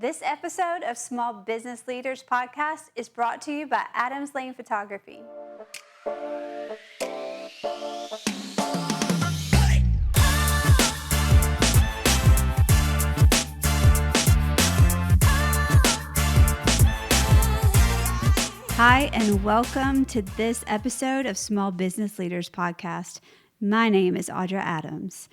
This episode of Small Business Leaders Podcast is brought to you by Adams Lane Photography. Hi, and welcome to this episode of Small Business Leaders Podcast. My name is Audra Adams,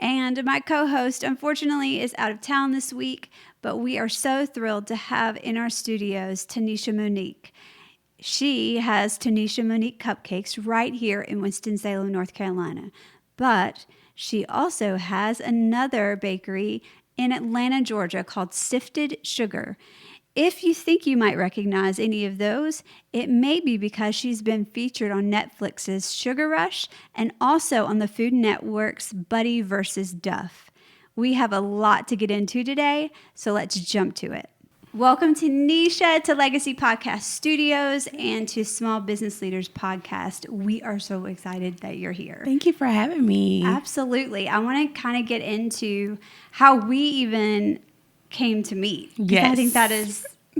and my co-host, unfortunately, is out of town this week, but we are so thrilled to have in our studios Tanisha Monique. She has Tanisha Monique Cupcakes right here in Winston, Salem, North Carolina, but she also has another bakery in Atlanta, Georgia called Sifted Sugar. If you think you might recognize any of those, it may be because she's been featured on Netflix's Sugar Rush and also on the Food Network's Buddy vs. Duff. We have a lot to get into today, so let's jump to it. Welcome Tanisha to Legacy Podcast Studios and to Small Business Leaders Podcast. We are so excited that you're here. Thank you for having me. Absolutely. I want to kind of get into how we even came to meet. Yes. I think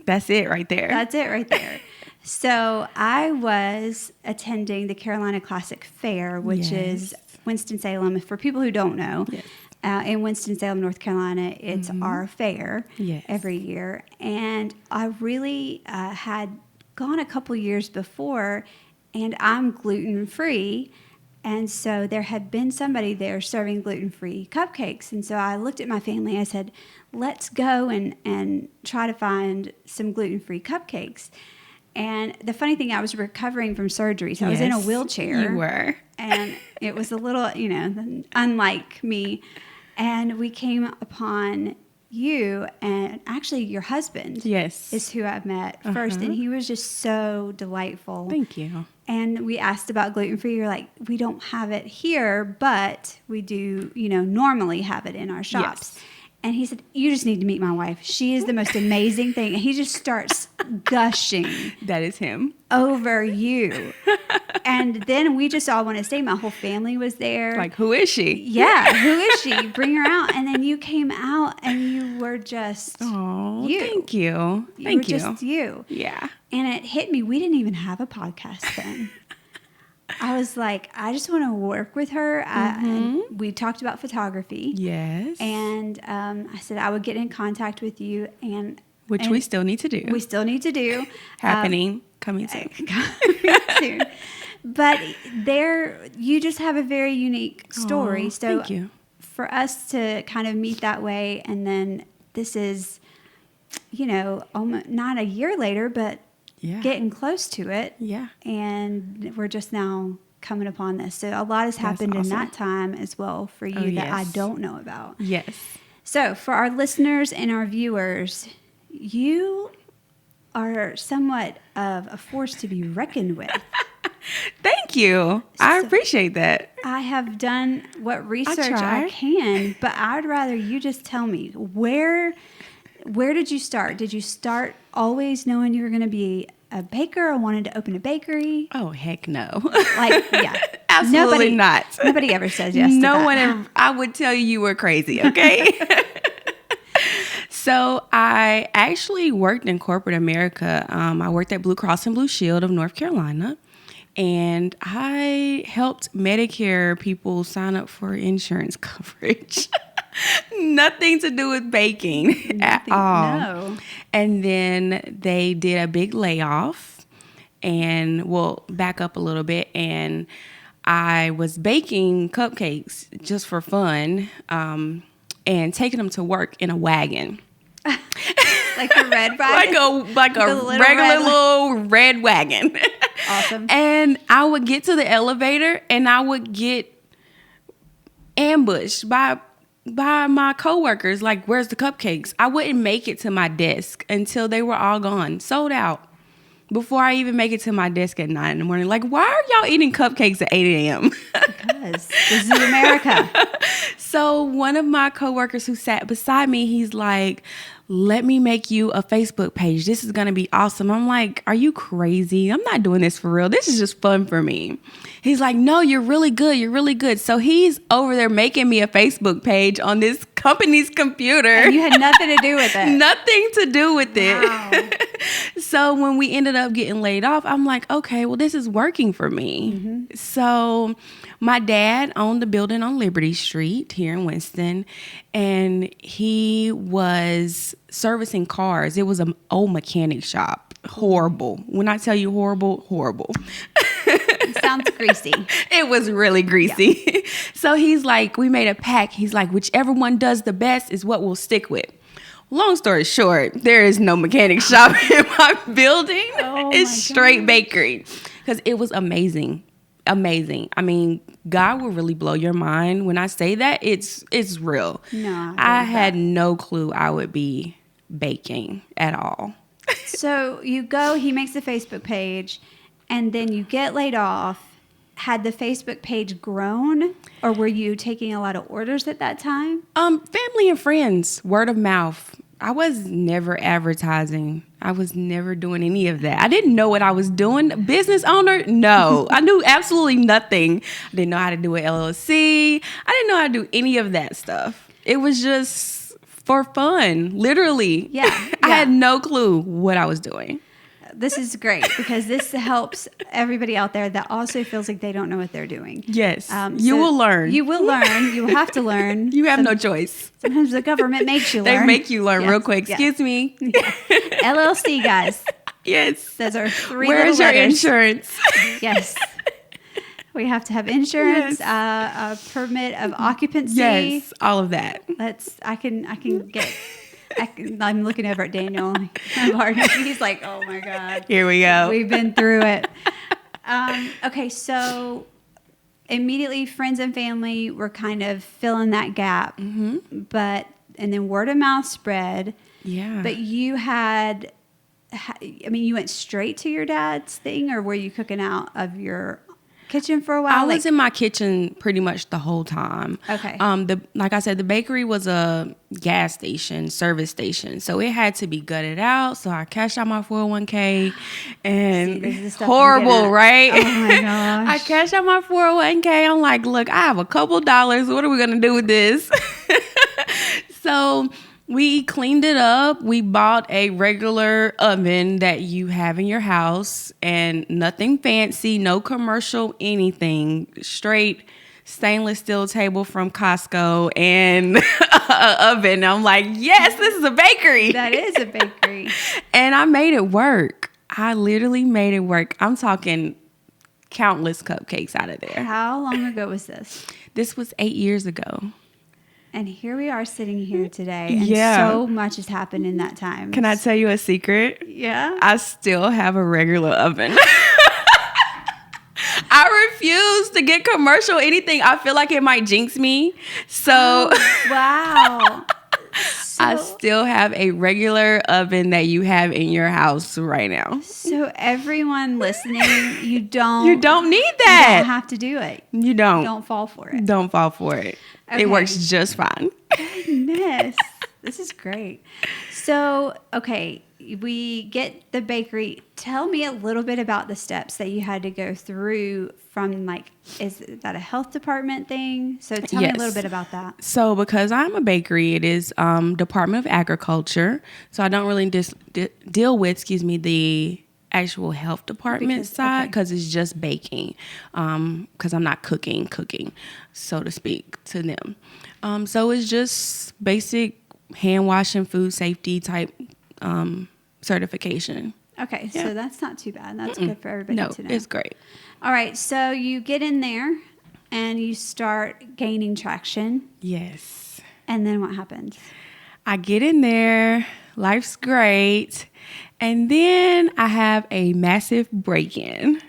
that's it right there. That's it right there. So I was attending the Carolina Classic Fair, which is Winston-Salem. For people who don't know, in Winston-Salem, North Carolina, it's our fair every year. And I really had gone a couple years before, and I'm gluten-free. And so there had been somebody there serving gluten-free cupcakes. And so I looked at my family. I said, let's go and try to find some gluten-free cupcakes. And the funny thing, I was recovering from surgery. So I was in a wheelchair. You were. And it was a little, unlike me. And we came upon you, and actually your husband is who I met first. And he was just so delightful. Thank you. And we asked about gluten-free. You're like, we don't have it here, but we do, normally have it in our shops. Yes. And he said, you just need to meet my wife. She is the most amazing thing. And he just starts gushing. That is him. Over you. And then we just all want to stay. My whole family was there. Like, who is she? Yeah, who is she? Bring her out. And then you came out and you were just you. Thank you. You were just you. Yeah. And it hit me. We didn't even have a podcast then. I was like, I just want to work with her. And we talked about photography. Yes. And I said I would get in contact with you. Which we still need to do. We still need to do. Coming soon. Coming soon. But you just have a very unique story. So thank you. For us to kind of meet that way, and then this is, almost not a year later, but getting close to it. Yeah. And we're just now coming upon this. So a lot has happened in that time as well for you that I don't know about. Yes. So for our listeners and our viewers, you are somewhat of a force to be reckoned with. Thank you. I appreciate that. I have done what research I can, but I'd rather you just tell me, where did you start? Did you start always knowing you were going to be a baker or wanted to open a bakery? Oh, heck no. Absolutely not. Nobody ever says yes to that. No one ever. I would tell you were crazy, okay? So I actually worked in corporate America. I worked at Blue Cross and Blue Shield of North Carolina, and I helped Medicare people sign up for insurance coverage. Nothing to do with baking at all. No. And then they did a big layoff, and we'll back up a little bit, and I was baking cupcakes just for fun, and taking them to work in a wagon. Like a red wagon? like a regular little red wagon. Awesome. And I would get to the elevator and I would get ambushed by my coworkers. Like, where's the cupcakes? I wouldn't make it to my desk until they were all gone, sold out, before I even make it to my desk at 9 in the morning. Like, why are y'all eating cupcakes at 8 a.m.? Because this is America. So one of my coworkers who sat beside me, he's like, let me make you a Facebook page. This is going to be awesome. I'm like, are you crazy? I'm not doing this for real. This is just fun for me. He's like, no, you're really good. You're really good. So he's over there making me a Facebook page on this company's computer. And you had nothing to do with it. Nothing to do with Wow. it. So when we ended up getting laid off, I'm like, okay, well, this is working for me. Mm-hmm. So my dad owned a building on Liberty Street here in Winston, and he was servicing cars. It was an old mechanic shop. Horrible. When I tell you horrible, horrible. It sounds greasy. It was really greasy. Yeah. So he's like, we made a pact. He's like, whichever one does the best is what we'll stick with. Long story short, there is no mechanic shop in my building. It's straight bakery. Because it was amazing. Amazing. I mean, God will really blow your mind. When I say that, it's real. No, I had no clue I would be baking at all. So you go, he makes a Facebook page, and then you get laid off. Had the Facebook page grown, or were you taking a lot of orders at that time? Family and friends, word of mouth. I was never advertising. I was never doing any of that. I didn't know what I was doing. Business owner? No. I knew absolutely nothing. I didn't know how to do an LLC. I didn't know how to do any of that stuff. It was just for fun, literally. Yeah. I had no clue what I was doing. This is great because this helps everybody out there that also feels like they don't know what they're doing. Yes. You will learn. You will learn. You will have to learn. You have no choice. Sometimes the government makes you learn. They make you learn real quick. Excuse me. Yeah. LLC, guys. Yes. Those are three Where's your letters. insurance? Yes. We have to have insurance, a permit of occupancy. Yes, all of that. I'm looking over at Daniel. He's like, oh my God. Here we go. We've been through it. Okay, so immediately friends and family were kind of filling that gap. Mm-hmm. And then word of mouth spread. Yeah. But you you went straight to your dad's thing, or were you cooking out of your kitchen for a while? I was in my kitchen pretty much the whole time. Okay. Like I said, the bakery was a gas station, service station, so it had to be gutted out. So I cashed out my 401k, and horrible, right? Oh my gosh! I cashed out my 401k. I'm like, look, I have a couple dollars. What are we gonna do with this? So we cleaned it up. We bought a regular oven that you have in your house, and nothing fancy, no commercial, anything. Straight stainless steel table from Costco and an oven. I'm like, yes, this is a bakery. That is a bakery. And I made it work. I literally made it work. I'm talking countless cupcakes out of there. How long ago was this? This was 8 years ago. And here we are sitting here today, and so much has happened in that time. Can I tell you a secret? Yeah. I still have a regular oven. I refuse to get commercial anything. I feel like it might jinx me. So wow. I still have a regular oven that you have in your house right now. So everyone listening, you don't need that. You don't have to do it. You don't. Don't fall for it. Don't fall for it. Okay. It works just fine. Goodness. This is great. So, okay, we get the bakery. Tell me a little bit about the steps that you had to go through from, like, is that a health department thing? So tell me a little bit about that. So because I'm a bakery, it is Department of Agriculture. So I don't really deal with, the actual health department side, because it's just baking, because I'm not cooking, so to speak, to them. So it's just basic hand washing, food safety type certification. Okay, so that's not too bad. That's good for everybody to know. No, it's great. All right, so you get in there and you start gaining traction. Yes. And then what happens? I get in there, life's great, and then I have a massive break-in.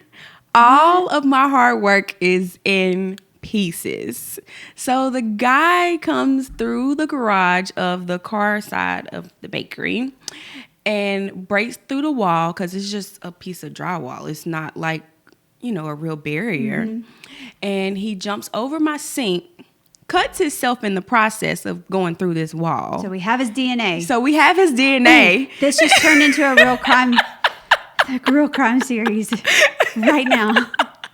All of my hard work is in pieces. So the guy comes through the garage of the car side of the bakery and breaks through the wall, because it's just a piece of drywall. It's not like, a real barrier. Mm-hmm. And he jumps over my sink cuts himself in the process of going through this wall. So we have his DNA. Ooh, this just turned into a real crime series right now.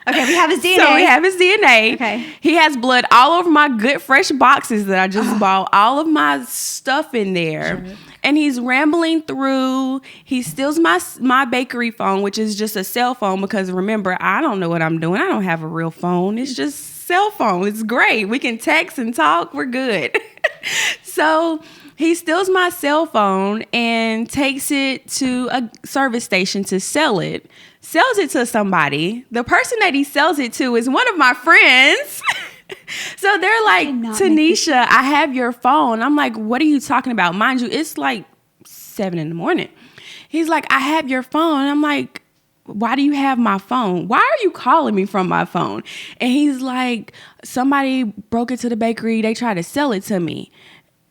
Okay, we have his DNA. Okay. He has blood all over my good fresh boxes that I just bought, all of my stuff in there. Sure. And he's rambling through. He steals my bakery phone, which is just a cell phone, because remember, I don't know what I'm doing. I don't have a real phone. It's just cell phone. It's great. We can text and talk. We're good. So he steals my cell phone and takes it to a service station to sell it. Sells it to somebody. The person that he sells it to is one of my friends. So they're like, Tanisha, I have your phone. I'm like, what are you talking about? Mind you, it's like 7 a.m. He's like, I have your phone. I'm like, why do you have my phone? Why are you calling me from my phone? And he's like, somebody broke into the bakery. They tried to sell it to me.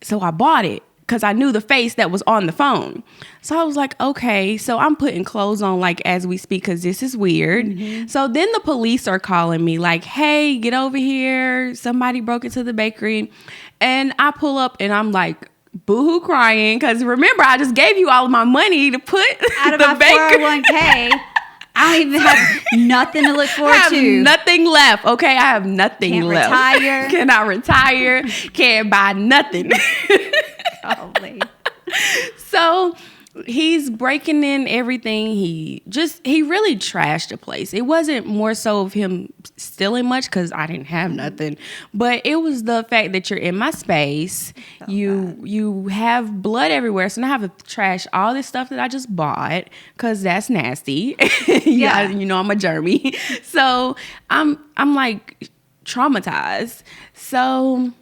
So I bought it because I knew the face that was on the phone. So I was like, okay. So I'm putting clothes on like as we speak because this is weird. Mm-hmm. So then the police are calling me like, hey, get over here. Somebody broke into the bakery. And I pull up and I'm like, boohoo crying, because remember, I just gave you all of my money to put out of my 401k. I don't even have nothing to look forward to. I have nothing left. Okay, I have nothing left. Retire. Cannot retire. Can't buy nothing. Probably. So he's breaking in everything. He really trashed the place. It wasn't more so of him stealing much because I didn't have nothing, but it was the fact that you're in my space. You have blood everywhere, so now I have to trash all this stuff that I just bought because that's nasty. Yeah, you know I'm a germy, so I'm like traumatized. So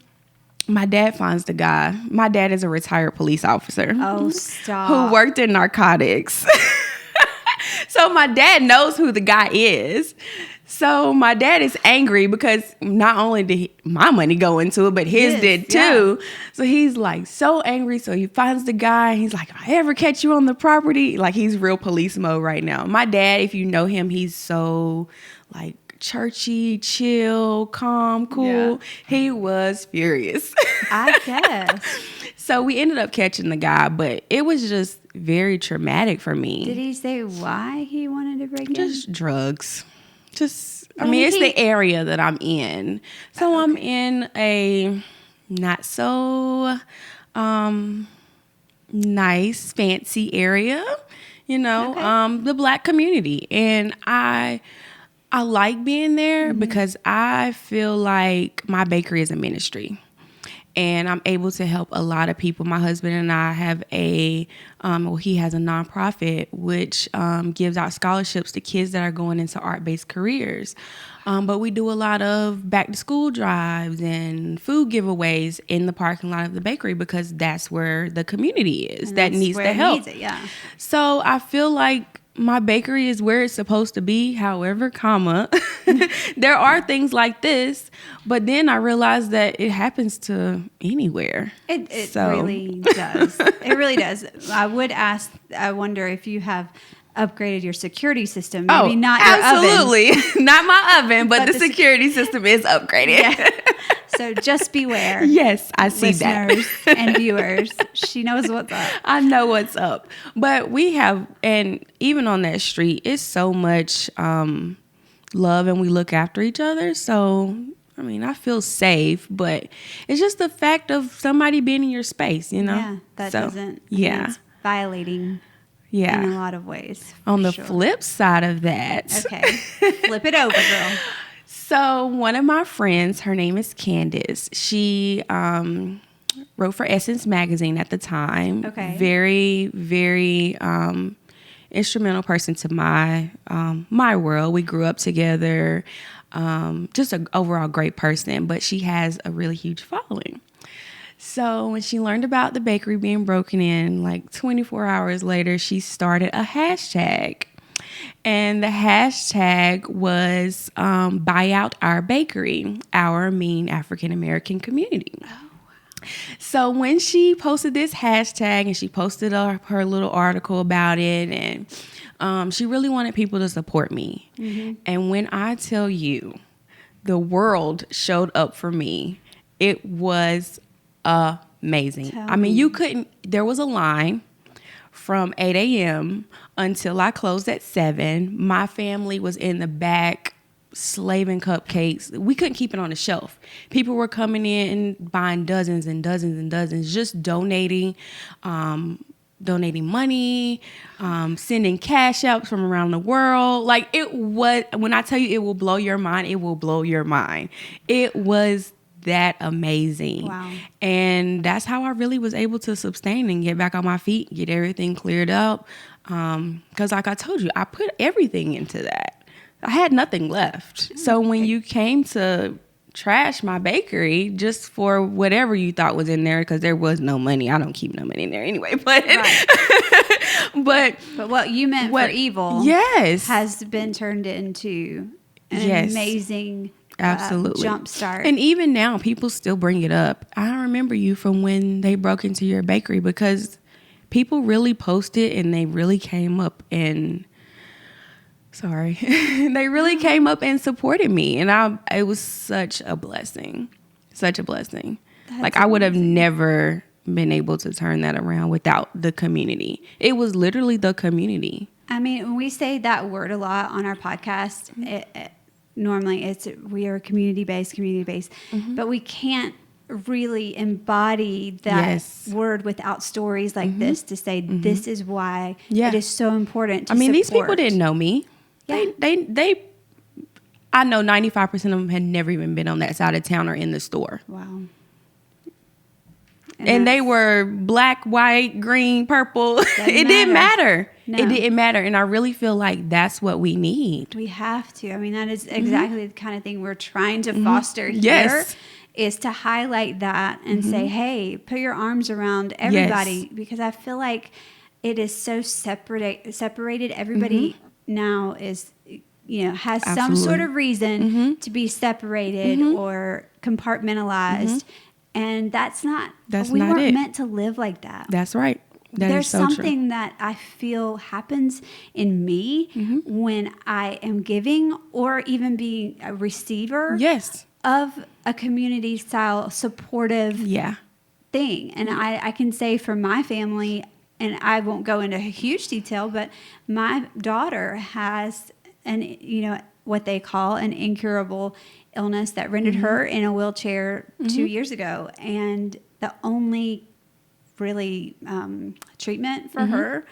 my dad finds the guy. My dad is a retired police officer. Oh, stop. Who worked in narcotics. So my dad knows who the guy is. So my dad is angry because not only did my money go into it, but his did too. Yeah. So he's like so angry. So he finds the guy. He's like, if I ever catch you on the property, like he's real police mode right now. My dad, if you know him, he's so like churchy, chill, calm, cool. Yeah. He was furious. I guess. So we ended up catching the guy, but it was just very traumatic for me. Did he say why he wanted to break in? Just drugs. It's the area that I'm in. So okay. I'm in a not so nice, fancy area, the Black community. And I like being there because I feel like my bakery is a ministry. And I'm able to help a lot of people. My husband and I have he has a nonprofit which gives out scholarships to kids that are going into art-based careers. But we do a lot of back-to-school drives and food giveaways in the parking lot of the bakery because that's where the community is that needs the help. Needs it, yeah. So I feel like my bakery is where it's supposed to be. However, there are things like this, but then I realized that it happens to anywhere. It really does. It really does. I wonder if you have upgraded your security system. Maybe not your absolutely. Oven. Not my oven, but the security system is upgraded. Yeah. So just beware. Yes, I see that. Listeners and viewers, she knows what's up. I know what's up. But we have, and even on that street, it's so much love and we look after each other. So, I feel safe, but it's just the fact of somebody being in your space, Yeah, it's violating in a lot of ways. On the flip side of that. Okay, flip it over, girl. So one of my friends, her name is Candace. She wrote for Essence magazine at the time. Okay. Very, very instrumental person to my world. We grew up together. Just an overall great person, but she has a really huge following. So when she learned about the bakery being broken in, like 24 hours later, she started a hashtag. And the hashtag was buy out our bakery, our mean African American community. Oh, wow. So when she posted this hashtag and she posted her little article about it, and she really wanted people to support me. Mm-hmm. And when I tell you, the world showed up for me It was amazing. There was a line from 8 a.m. until I closed at 7. My family was in the back slaving cupcakes. We couldn't keep it on the shelf. People were coming in and buying dozens and dozens and dozens, just donating money, sending cash outs from around the world. Like, it was, when I tell you it will blow your mind, it will blow your mind. It was that amazing. Wow. And that's how I really was able to sustain and get back on my feet, get everything cleared up. Because like I told you, I put everything into that. I had nothing left. So when you came to trash my bakery just for whatever you thought was in there, because there was no money. I don't keep no money in there anyway. But but what you meant for evil, yes, has been turned into an amazing absolutely jump start. And even now, people still bring it up. I remember you from when they broke into your bakery, because people really posted and they really came up and they really came up and supported me, and it was such a blessing. That's like, I would have never been able to turn that around without the community. It was literally the community. I mean, when we say that word a lot on our podcast, normally we are community-based, but we can't really embody that word without stories like this to say this is why it is so important to support. These people didn't know me. Yeah. They I know 95% of them had never even been on that side of town or in the store. Wow. And they were black, white, green, purple. It didn't matter. No. It didn't matter. And I really feel like that's what we need. We have to. I mean, that is exactly the kind of thing we're trying to foster here, is to highlight that and say, hey, put your arms around everybody, because I feel like it is so separated. Everybody now is, has some sort of reason to be separated or compartmentalized. And we weren't meant to live like that. That's right. There's something that I feel happens in me when I am giving, or even being a receiver of a community style supportive thing. And I can say for my family, and I won't go into huge detail, but my daughter has what they call an incurable illness that rendered her in a wheelchair 2 years ago. And the only really treatment for her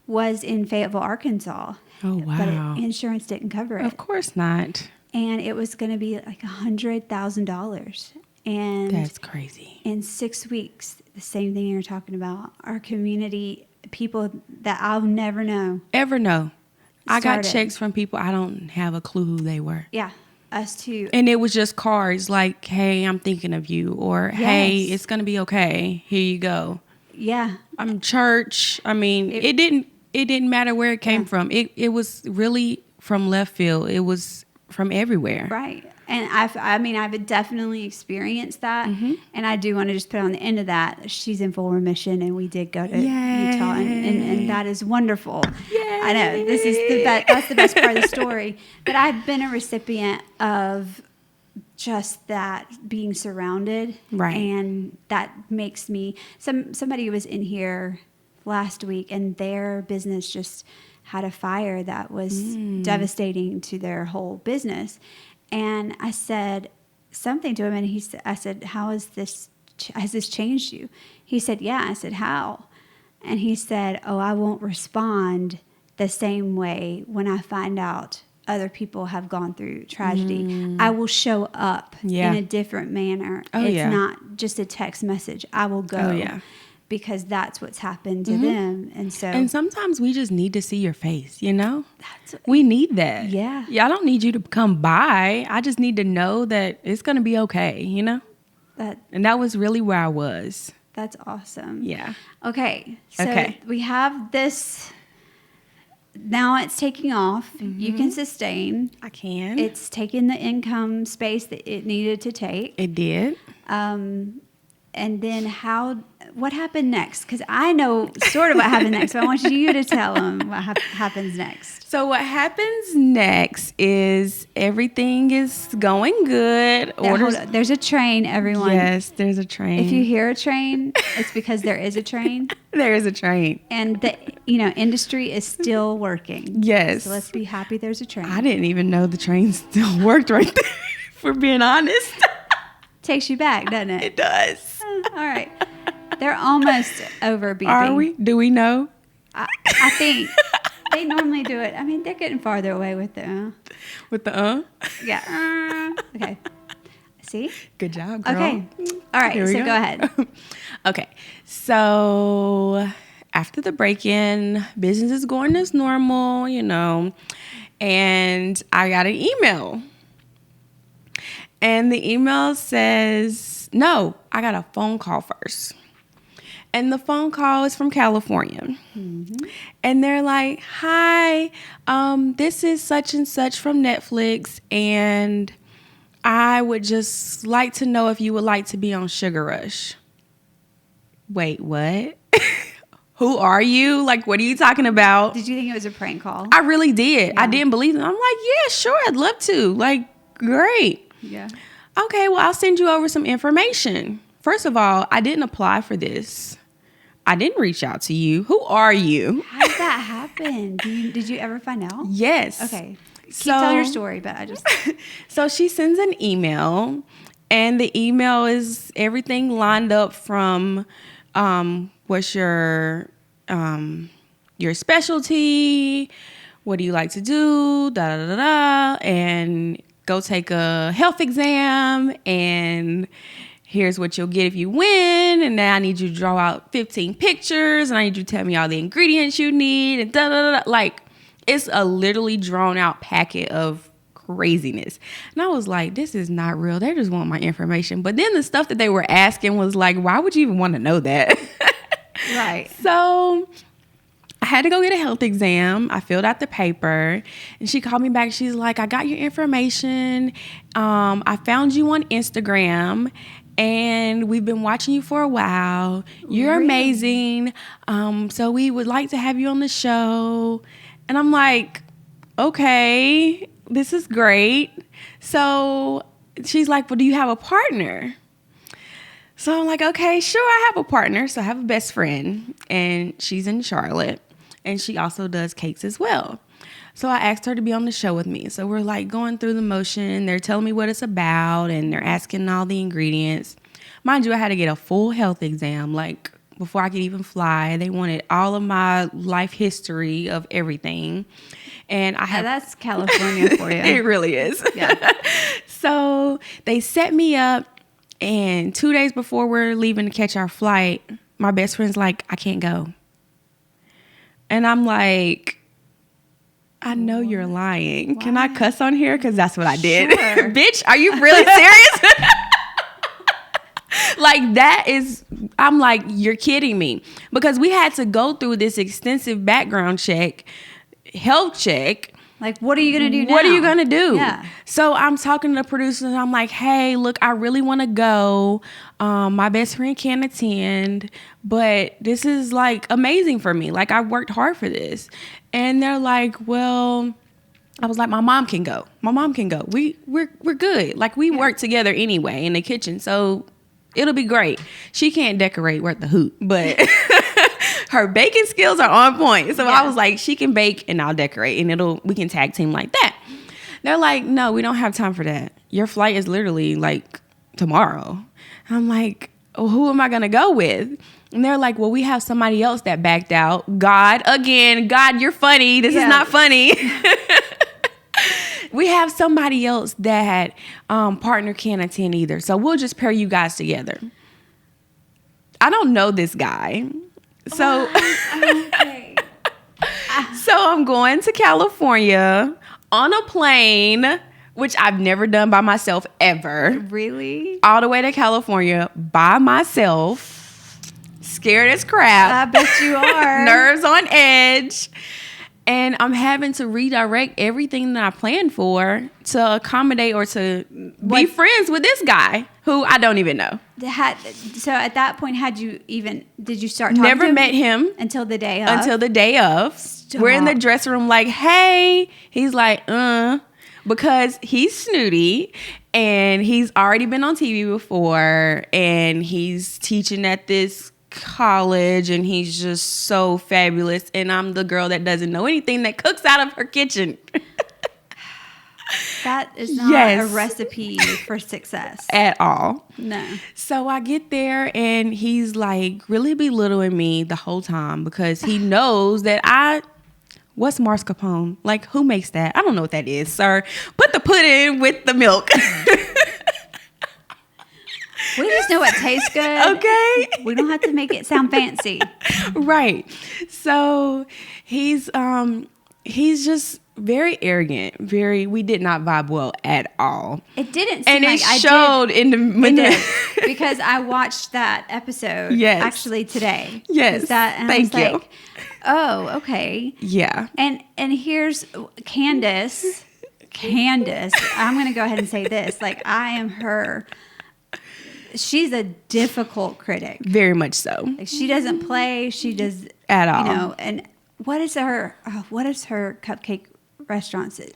was in Fayetteville, Arkansas. Oh, wow. But insurance didn't cover it. Of course not. And it was going to be like $100,000. And that's crazy. In 6 weeks, the same thing you're talking about, our community, people that I'll never know. Ever know. I got checks from people I don't have a clue who they were. Yeah, us too. And it was just cards like, hey, I'm thinking of you. Or, hey, it's going to be okay. Here you go. Yeah. I'm church. I mean, it didn't matter where it came from. It was really from left field. It was from everywhere. Right. And I've definitely experienced that. And I do want to just put on the end of that, she's in full remission, and we did go to Utah, and that is wonderful. Yay. I know that's the best part of the story. But I've been a recipient of just that, being surrounded. Right. And that makes me, somebody was in here last week, and their business just had a fire that was devastating to their whole business. And I said something to him, and I said, has this changed you? He said, yeah. I said, how? And he said, I won't respond the same way when I find out other people have gone through tragedy. I will show up in a different manner. It's not just a text message. I will go. Because that's what's happened to them. And sometimes we just need to see your face, we need that. Yeah. I don't need you to come by. I just need to know that it's going to be okay, And that was really where I was. That's awesome. Yeah. Okay. So we have this. Now it's taking off. You can sustain. I can. It's taken the income space that it needed to take. It did. And then what happened next? Because I know sort of what happened next, but I want you to tell them what happens next. So what happens next is everything is going good. Hold on. There's a train, everyone. Yes, there's a train. If you hear a train, it's because there is a train. There is a train. And the industry is still working. Yes. So let's be happy there's a train. I didn't even know the train still worked right there, for being honest. Takes you back, doesn't it? It does. All right. They're almost over beeping. Are we? Do we know? I think they normally do it. I mean, they're getting farther away with the With the Yeah. Okay. See? Good job, girl. Okay. All right. So go ahead. Okay. So after the break-in, business is going as normal, and I got an email. And the email says, no, I got a phone call first. And the phone call is from California. Mm-hmm. And they're like, hi, this is such and such from Netflix. And I would just like to know if you would like to be on Sugar Rush. Wait, what? Who are you? Like, what are you talking about? Did you think it was a prank call? I really did. Yeah. I didn't believe it. I'm like, yeah, sure, I'd love to. Like, great. Yeah. Okay, well, I'll send you over some information. First of all, I didn't apply for this. I didn't reach out to you. Who are you? How did that happen? Did you ever find out? Yes. Okay. Keep telling your story, but I just... So she sends an email, and the email is everything lined up from what's your specialty, what do you like to do, da da da da, and go take a health exam, and here's what you'll get if you win, and now I need you to draw out 15 pictures, and I need you to tell me all the ingredients you need, and da da da. Like, it's a literally drawn out packet of craziness. And I was like, this is not real. They just want my information. But then the stuff that they were asking was like, why would you even want to know that? Right. So I had to go get a health exam. I filled out the paper, and she called me back. She's like, I got your information. I found you on Instagram, and we've been watching you for a while. You're Really? amazing. So we would like to have you on the show. And I'm like, okay, this is great. So she's like, well, do you have a partner? So I'm like, okay, sure, I have a partner. So I have a best friend, and she's in Charlotte, and she also does cakes as well. So I asked her to be on the show with me. So we're like going through the motion. They're telling me what it's about, and they're asking all the ingredients. Mind you, I had to get a full health exam, like before I could even fly. They wanted all of my life history of everything. And I have... That's California for you. It really is. Yeah. So they set me up, and 2 days before we're leaving to catch our flight, my best friend's like, I can't go. And I'm like, I know you're lying. Why? Can I cuss on here? Because that's what I did. Sure. Bitch, are you really serious? Like, that is, I'm like, you're kidding me. Because we had to go through this extensive background check, health check. Like, what are you going to do now? What are you going to do? Yeah. So I'm talking to the producers, and I'm like, hey, look, I really want to go. My best friend can't attend, but this is like amazing for me. Like, I worked hard for this. And they're like, well, I was like, my mom can go. My mom can go. We're good. Like, we work together anyway in the kitchen. So it'll be great. She can't decorate worth the hoot, but her baking skills are on point. So I was like, she can bake and I'll decorate, and we can tag team like that. They're like, no, we don't have time for that. Your flight is literally like tomorrow. I'm like, oh, who am I going to go with? And they're like, well, we have somebody else that backed out. God, you're funny. This is not funny. We have somebody else that partner can't attend either. So we'll just pair you guys together. I don't know this guy. So, Okay. So I'm going to California on a plane, which I've never done by myself ever. Really? All the way to California by myself. Scared as crap. I bet you are. Nerves on edge. And I'm having to redirect everything that I planned for to accommodate or to be friends with this guy Who I don't even know. So at that point, did you start talking to him? Never met him. Until the day of? Until the day of. Stop. We're in the dressing room like, hey. He's like, because he's snooty and he's already been on TV before and he's teaching at this college and he's just so fabulous. And I'm the girl that doesn't know anything that cooks out of her kitchen. That is not a recipe for success. At all. No. So I get there and he's like really belittling me the whole time because he knows that what's mascarpone? Like, who makes that? I don't know what that is, sir. Put the pudding with the milk. We just know it tastes good. Okay. We don't have to make it sound fancy. Right. So he's just very arrogant. We did not vibe well at all. It didn't seem and like it showed in the because I watched that episode actually today. Yes. Thank you. Like, oh, okay. Yeah. And here's Candace. I'm going to go ahead and say this. Like, I am her. She's a difficult critic. Very much so. Like, she doesn't play. She does at all. You know. And what is her cupcake restaurant? It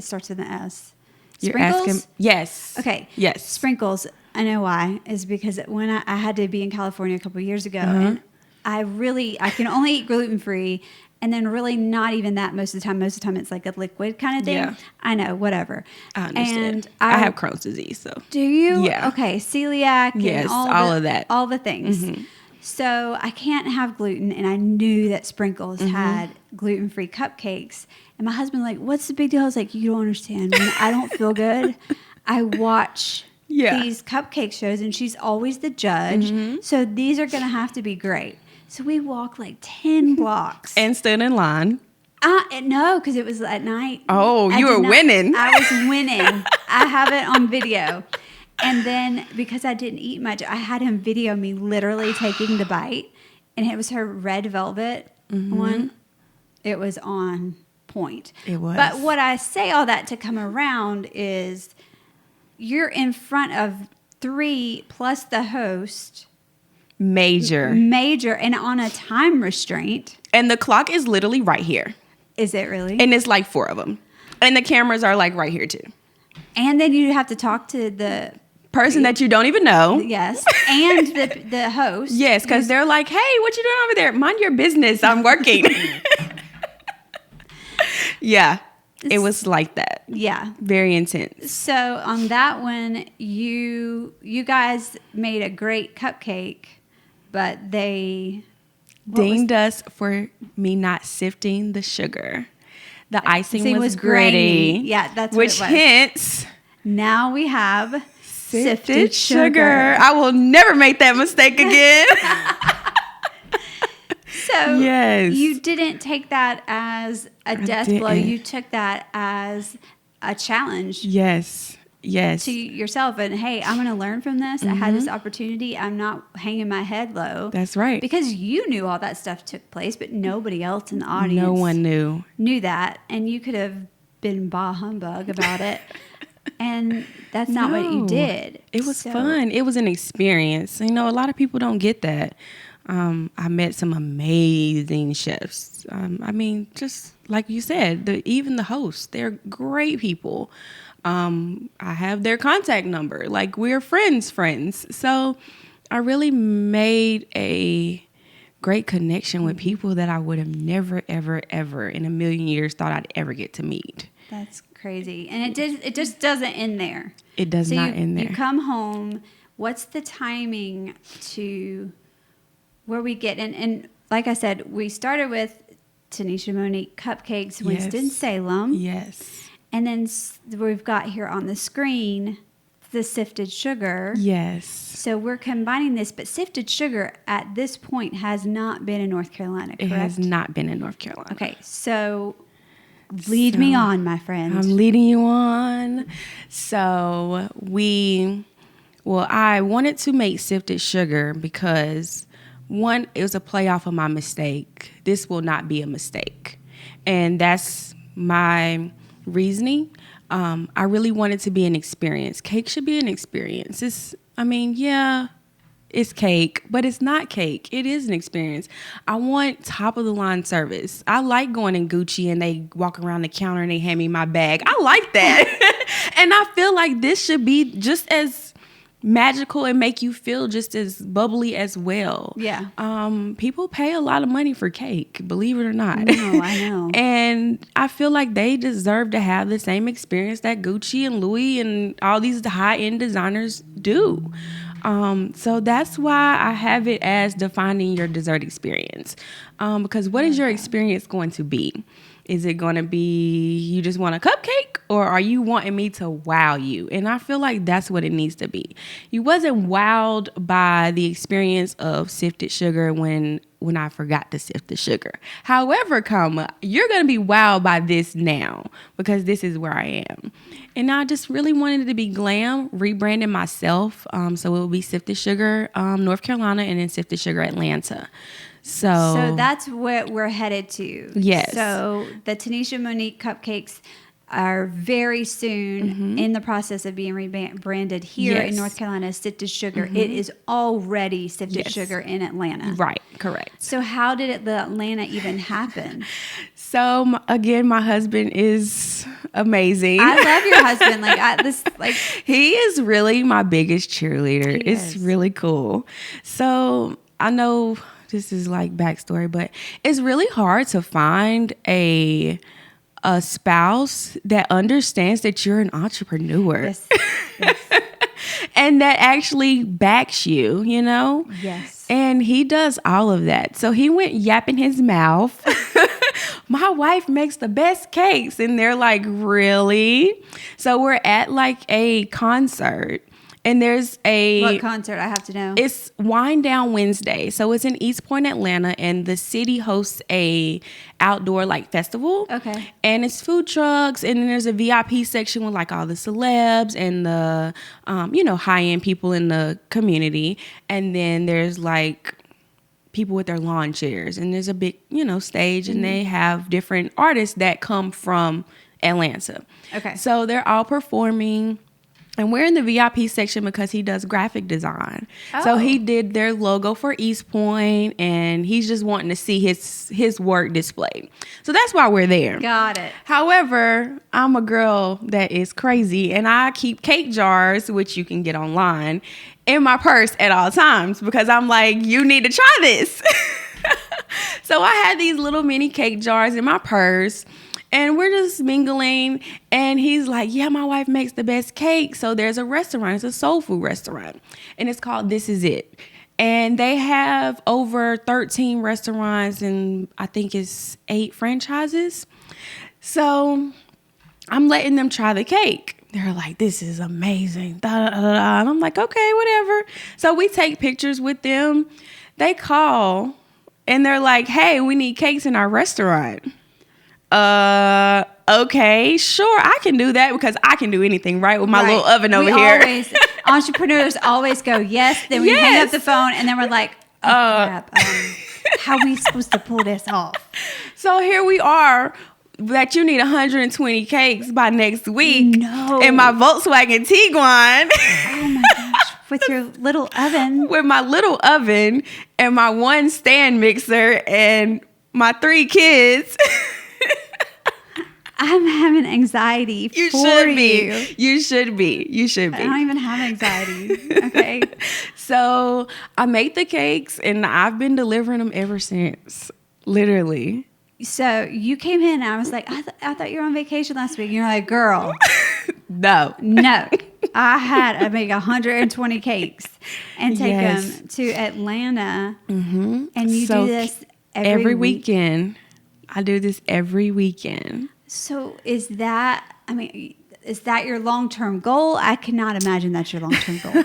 starts with an S. Sprinkles? You're asking, yes. Okay. Yes. Sprinkles. I know why. Is because when I had to be in California a couple of years ago, and I can only eat gluten-free, and then really not even that most of the time. Most of the time it's like a liquid kind of thing. Yeah. I know, whatever. I understand. And I have Crohn's disease, so. Do you? Yeah. Okay, celiac yes, and all of that. All the things. Mm-hmm. So I can't have gluten, and I knew that Sprinkles had gluten-free cupcakes. And my husband like, what's the big deal? I was like, you don't understand. When I don't feel good, I watch these cupcake shows, and she's always the judge. Mm-hmm. So these are going to have to be great. So we walked like 10 blocks. And stood in line. No, because it was at night. Oh, you were winning. I was winning. I have it on video. And then because I didn't eat much, I had him video me literally taking the bite. And it was her red velvet one. It was on point. It was. But what I say all that to come around is you're in front of 3 plus the host. Major and on a time restraint. And the clock is literally right here. Is it really? And it's like 4 of them. And the cameras are like right here too. And then you have to talk to the person that you don't even know. Yes. And the host. Yes, because they're like, hey, what you doing over there? Mind your business. I'm working. Yeah. It was like that. Yeah. Very intense. So on that one, you guys made a great cupcake. But they dinged us for me not sifting the sugar. The icing was gritty. Grainy. Yeah, that's what it was. Which hints. Now we have sifted sugar. I will never make that mistake again. So yes. You didn't take that as a death blow. You took that as a challenge. Yes. To yourself. And hey, I'm going to learn from this. I had this opportunity. I'm not hanging my head low. That's right. Because you knew all that stuff took place, but nobody else in the audience. No one knew that. And you could have been bah humbug about it. And that's not what you did. It was fun. It was an experience. You know, a lot of people don't get that. I met some amazing chefs. I mean, just like you said, even the hosts, they're great people. I have their contact number. Like, we're friends. So I really made a great connection with people that I would have never, ever, ever in a million years thought I'd ever get to meet. That's crazy. And it just doesn't end there. It does not end there. You come home. What's the timing to where we get? And like I said, we started with Tanisha Monique Cupcakes, Winston, Salem. Yes. And then we've got here on the screen the sifted sugar. Yes. So we're combining this, but sifted sugar at this point has not been in North Carolina, correct? It has not been in North Carolina. Okay, so lead me on, my friend. I'm leading you on. So I wanted to make sifted sugar because, one, it was a play off of my mistake. This will not be a mistake. And that's my reasoning. I really want it to be an experience. Cake should be an experience. It's cake, but it's not cake. It is an experience. I want top of the line service. I like going in Gucci and they walk around the counter and they hand me my bag. I like that. And I feel like this should be just as magical and make you feel just as bubbly as well. Yeah. People pay a lot of money for cake, believe it or not. No, I know. And I feel like they deserve to have the same experience that Gucci and Louis and all these high-end designers do. So that's why I have it as defining your dessert experience. Because what is your experience going to be? Is it going to be you just want a cupcake, or are you wanting me to wow you? And I feel like that's what it needs to be. You wasn't wowed by the experience of sifted sugar when I forgot to sift the sugar. However, you're going to be wowed by this now because this is where I am. And I just really wanted it to be glam, rebranding myself. So it will be Sifted Sugar, North Carolina, and then Sifted Sugar, Atlanta. So that's what we're headed to. Yes. So the Tanisha Monique cupcakes are very soon in the process of being rebranded here in North Carolina as Sifted Sugar. It is already Sifted Sugar in Atlanta. Right, correct. So how did the Atlanta even happen? So again, my husband is amazing. I love your husband. He is really my biggest cheerleader. It's really cool. So I know this is like backstory, but it's really hard to find a spouse that understands that you're an entrepreneur. Yes. Yes. And that actually backs you, you know? Yes. And he does all of that. So he went yapping his mouth. My wife makes the best cakes. And they're like, really? So we're at like a concert. And there's what concert? I have to know. It's Wind Down Wednesday. So it's in East Point, Atlanta, and the city hosts a outdoor like festival. Okay. And it's food trucks, and then there's a VIP section with like all the celebs and the high-end people in the community. And then there's like people with their lawn chairs, and there's a big, stage, and they have different artists that come from Atlanta. Okay. So they're all performing. And we're in the VIP section because he does graphic design. Oh. So he did their logo for East Point, and he's just wanting to see his work displayed. So that's why we're there. Got it. However, I'm a girl that is crazy, and I keep cake jars, which you can get online, in my purse at all times because I'm like, you need to try this. So I had these little mini cake jars in my purse. And we're just mingling, and he's like, yeah, my wife makes the best cake. So there's a restaurant. It's a soul food restaurant, and it's called This Is It. And they have over 13 restaurants, and I think it's 8 franchises. So I'm letting them try the cake. They're like, this is amazing. Da, da, da, da. And I'm like, okay, whatever. So we take pictures with them. They call, and they're like, hey, we need cakes in our restaurant. Okay, sure, I can do that because I can do anything, right? With my little oven over here. Entrepreneurs always go, yes. Then we hang up the phone and then we're like, crap. How are we supposed to pull this off? So here we are that you need 120 cakes by next week. No. In my Volkswagen Tiguan. Oh my gosh. With your little oven. With my little oven and my one stand mixer and my 3 kids. I'm having anxiety for you. You should be. I don't even have anxiety. Okay. So I made the cakes, and I've been delivering them ever since. Literally. So you came in, and I was like, I thought you were on vacation last week. And you're like, girl. No. I make 120 cakes and take them to Atlanta. Mm-hmm. And you do this every weekend. I do this every weekend. So is that your long-term goal? I cannot imagine that's your long-term goal.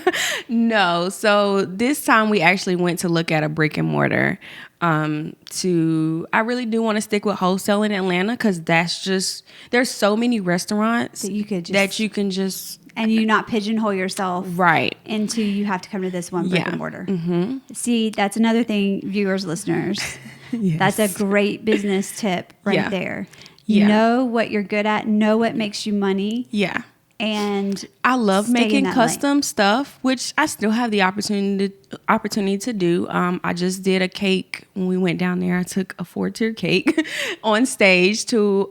No. So this time we actually went to look at a brick and mortar. I really do want to stick with wholesale in Atlanta because there's so many restaurants that you can just and you not pigeonhole yourself right into you have to come to this one brick and mortar. Mm-hmm. See, that's another thing, viewers, listeners. Yes. That's a great business tip right there. Yeah. Know what you're good at. Know what makes you money. Yeah. And I love stay in making that custom stuff, which I still have the opportunity to do. I just did a cake when we went down there. I took a 4-tier cake on stage to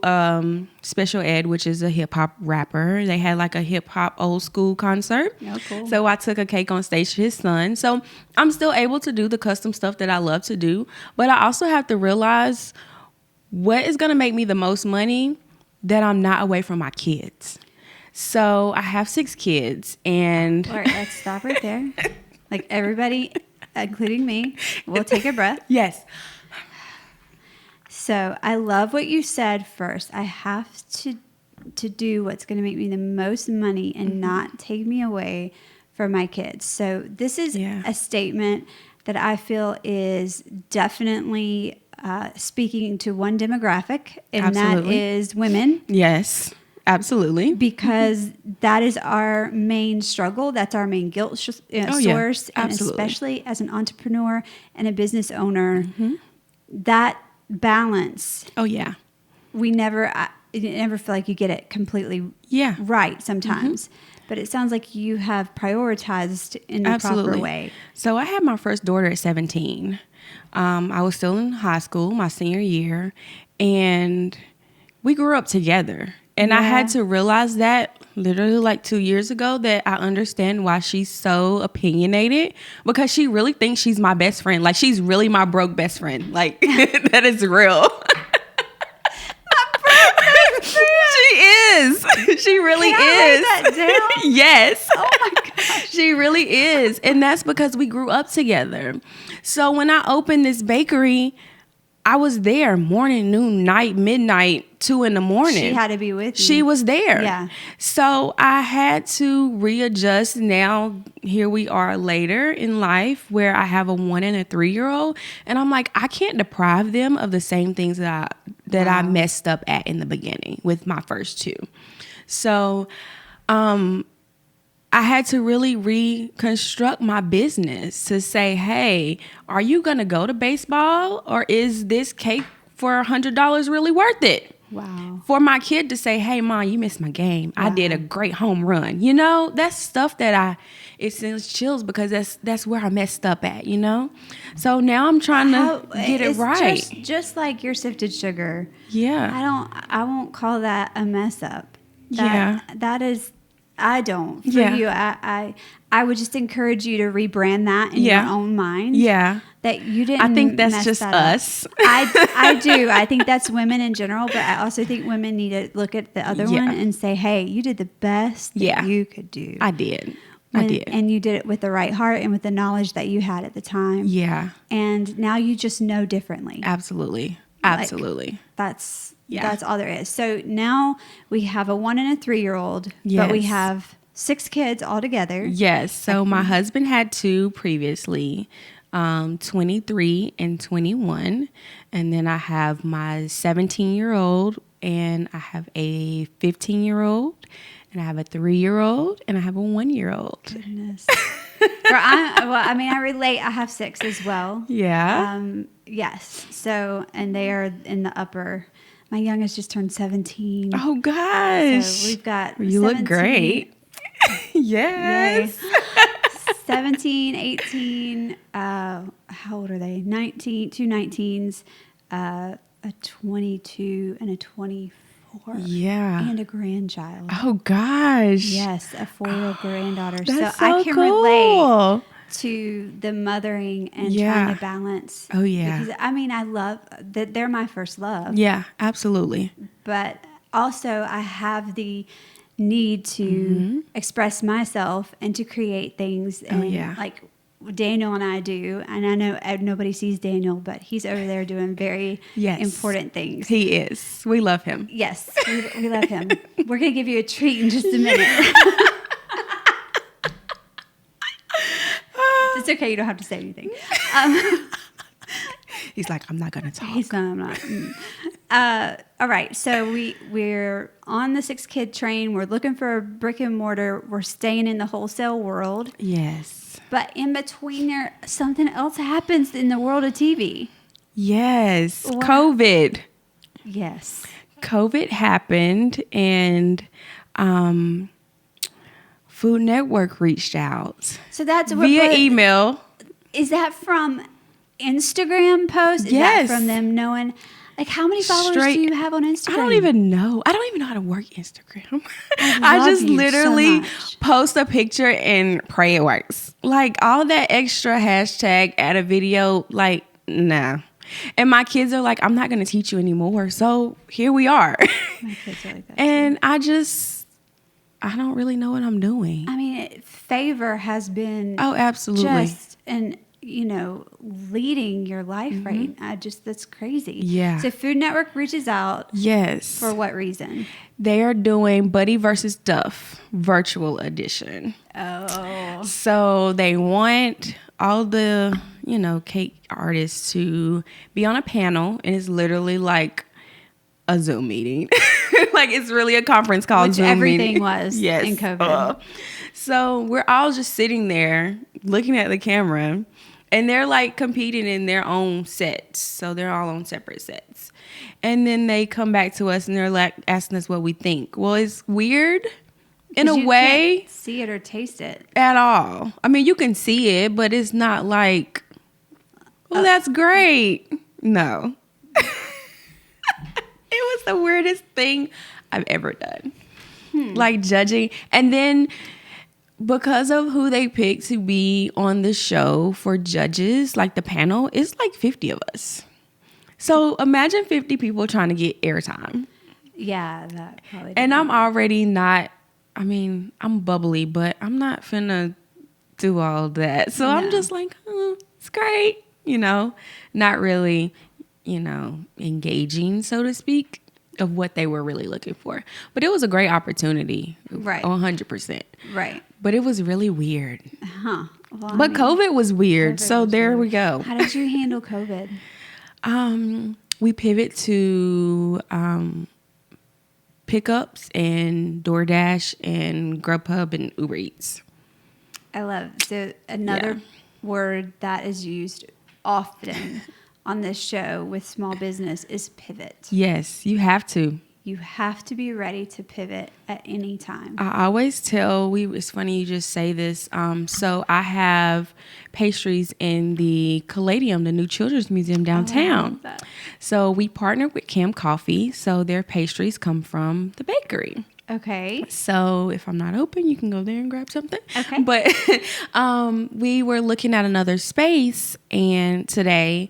Special Ed, which is a hip hop rapper. They had like a hip hop old school concert. Oh, cool. So I took a cake on stage to his son. So I'm still able to do the custom stuff that I love to do. But I also have to realize what is going to make me the most money that I'm not away from my kids. So I have 6 kids, and All right, let's stop right there. Like everybody, including me, will take a breath. Yes. So I love what you said first. I have to do what's going to make me the most money and not take me away from my kids. So this is a statement that I feel is definitely speaking to one demographic, and that is women. Yes. Absolutely. Because that is our main struggle. That's our main guilt source. And especially as an entrepreneur and a business owner, that balance. Oh, yeah. You never feel like you get it completely right sometimes. But it sounds like you have prioritized in the proper way. So I had my first daughter at 17. I was still in high school, my senior year, and we grew up together. And I had to realize that literally like 2 years ago, that I understand why she's so opinionated, because she really thinks she's my best friend. Like, she's really my broke best friend. Like, that is real. She is. She really Can I write that down? Yes. Oh my gosh. She really is. And that's because we grew up together. So when I opened this bakery, I was there morning, noon, night, midnight, 2 a.m. She had to be with you. She was there. Yeah. So I had to readjust. Now, here we are later in life where I have a 1 and a 3-year-old. And I'm like, I can't deprive them of the same things that I messed up at in the beginning with my first 2. So I had to really reconstruct my business to say, hey, are you going to go to baseball, or is this cake for $100 really worth it? Wow. For my kid to say, hey, Mom, you missed my game. Wow. I did a great home run. You know, that's stuff that it sends chills, because that's where I messed up at, you know? So now I'm trying to get it right. Just like your sifted sugar. Yeah. I won't call that a mess up. That is, I don't. For you, I would just encourage you to rebrand that in your own mind. Yeah. That you didn't. I think that's mess just that us. I do. I think that's women in general, but I also think women need to look at the other one and say, hey, you did the best that you could do. I did. And you did it with the right heart and with the knowledge that you had at the time. Yeah. And now you just know differently. Absolutely. That's all there is. So now we have a 1 and a 3-year-old, but we have 6 kids altogether. Yes. So my husband had 2 previously, 23 and 21. And then I have my 17-year-old, and I have a 15-year-old, and I have a 3-year-old, and I have a 1-year-old. Goodness. I relate. I have 6 as well. Yeah. Yes. So, and they are in the upper. My youngest just turned 17. Oh, gosh. So we've got You 17. Look great. Yes. 17, 18, how old are they? 19, 2 19s, a 22 and a 24. Yeah. And a grandchild. Oh, gosh. Yes, a 4-year-old granddaughter. That's so I can relate to the mothering and trying to balance. Oh, yeah. Because, I love that they're my first love. Yeah, absolutely. But also I have the need to express myself and to create things. And like Daniel and I do. And I know nobody sees Daniel, but he's over there doing very important things. He is. We love him. Yes, we love him. We're going to give you a treat in just a minute. It's okay. You don't have to say anything. He's like, I'm not going to talk. I'm not. All right. So we're on the 6-kid train. We're looking for a brick and mortar. We're staying in the wholesale world. Yes. But in between there, something else happens in the world of TV. Yes. What? COVID. Yes. COVID happened and Food Network reached out. So that's via email. Is that from Instagram posts? Yes. Is that from them knowing? Like, how many followers do you have on Instagram? I don't even know. I don't even know how to work Instagram. I just literally post a picture and pray it works. Like, all that extra hashtag, add a video, like, nah. And my kids are like, I'm not going to teach you anymore. So here we are. My kids are like that. And I don't really know what I'm doing. I mean, Favor has been absolutely just leading your life, right? That's crazy. Yeah. So Food Network reaches out. Yes. For what reason? They are doing Buddy versus Duff virtual edition. Oh. So they want all the, cake artists to be on a panel, and it's literally like a Zoom meeting. Like, it's really a conference call. Which Zoom everything meeting. was yes. in COVID. So we're all just sitting there looking at the camera, and they're like competing in their own sets. So they're all on separate sets. And then they come back to us and they're like asking us what we think. Well, it's weird in a way. You can't see it or taste it at all. I mean, you can see it, but it's not like, well, that's great. No. It was the weirdest thing I've ever done. Like, judging. And then because of who they picked to be on the show for judges, like the panel, it's like 50 of us. So imagine 50 people trying to get airtime. Yeah, that probably. And I'm already not, I'm bubbly, but I'm not finna do all that. So I'm just like, it's great. Not really, engaging, so to speak, of what they were really looking for. But it was a great opportunity. Right. 100%. Right. But it was really weird. Huh. Well, but COVID was weird. So there we go. How did you handle COVID? We pivot to pickups and DoorDash and Grubhub and Uber Eats. I love it. So another word that is used often on this show with small business is pivot. Yes, you have to. You have to be ready to pivot at any time. I always tell, it's funny you just say this. So I have pastries in the Caladium, the new children's museum downtown. I love that. So we partnered with Cam Coffee. So their pastries come from the bakery. Okay. So if I'm not open, you can go there and grab something. Okay. But we were looking at another space today,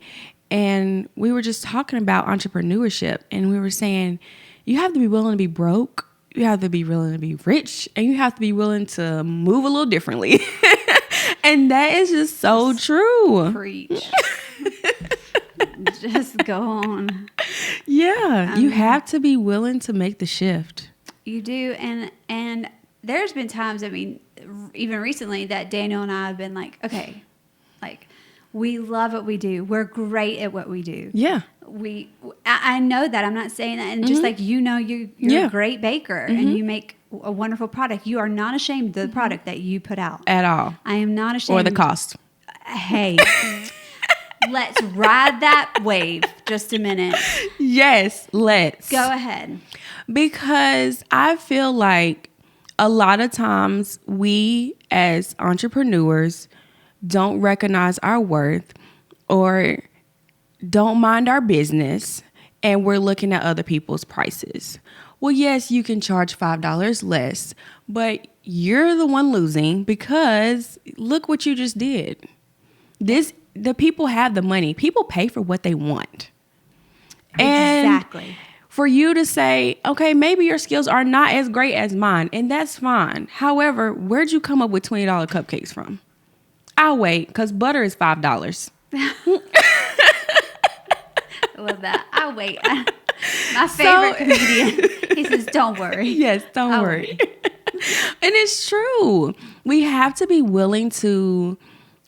and we were just talking about entrepreneurship, and we were saying, you have to be willing to be broke, you have to be willing to be rich, and you have to be willing to move a little differently. And that is just so true. Preach. Just go on. Yeah, you have to be willing to make the shift. You do, and there's been times, even recently, that Daniel and I have been like, okay, like, we love what we do. We're great at what we do. Yeah. I know that. I'm not saying that. And just like, you're a great baker and you make a wonderful product. You are not ashamed of the product that you put out. At all. I am not ashamed. Or the cost. Hey, let's ride that wave just a minute. Yes, let's. Go ahead. Because I feel like a lot of times we as entrepreneurs don't recognize our worth or don't mind our business, and we're looking at other people's prices. Well, yes, you can charge $5 less, but you're the one losing because look what you just did. The people have the money. People pay for what they want. Exactly. And for you to say, okay, maybe your skills are not as great as mine, and that's fine. However, where'd you come up with $20 cupcakes from? I'll wait, because butter is $5. I love that. I'll wait. My favorite comedian. He says, don't worry. Yes, don't worry. And it's true. We have to be willing to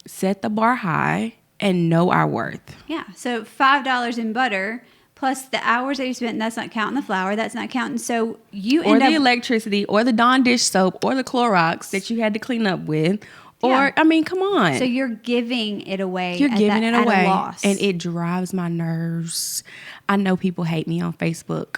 set the bar high and know our worth. Yeah. So $5 in butter plus the hours that you spent, and that's not counting the flour. That's not counting. So you end up... Or the electricity, or the Dawn dish soap, or the Clorox that you had to clean up with. Or, come on. So you're giving it away. You're giving it away. At a loss. And it drives my nerves. I know people hate me on Facebook.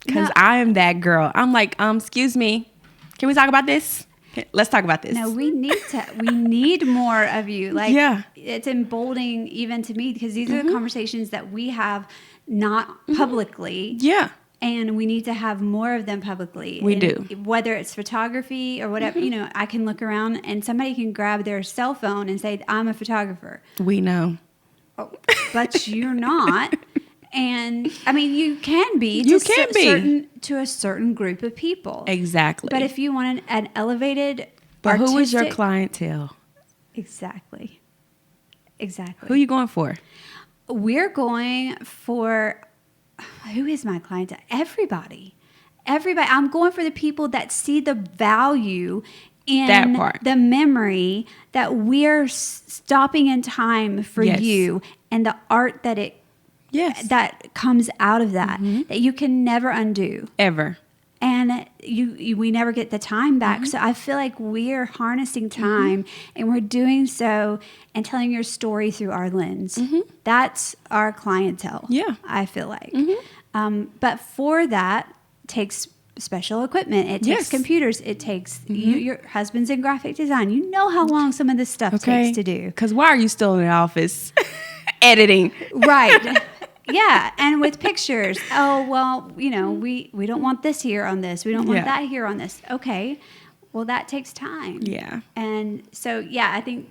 because I am that girl. I'm like, excuse me, can we talk about this? Let's talk about this. No, we need more of you. Like, it's emboldening even to me, because these are the conversations that we have not publicly. Yeah. And we need to have more of them publicly. We do. Whether it's photography or whatever, I can look around and somebody can grab their cell phone and say, I'm a photographer. We know. Oh, but you're not. And I mean, you can be. To a certain group of people. Exactly. But if you want an elevated, but who is your clientele? Exactly. Who are you going for? We're going for, who is my clientele? Everybody. I'm going for the people that see the value in that part. The memory that we're stopping in time for you, and the art that that comes out of that, that you can never undo. Ever. And we never get the time back. So I feel like we're harnessing time, and we're doing so and telling your story through our lens. That's our clientele. Yeah. I feel like. But for that takes special equipment. It takes computers. It takes your husband's in graphic design. You know how long some of this stuff takes to do. Because why are you still in the office editing? Right. Yeah, and with pictures. Oh, well, we don't want this here on this. We don't want that here on this. Okay, well, that takes time. Yeah. And so, I think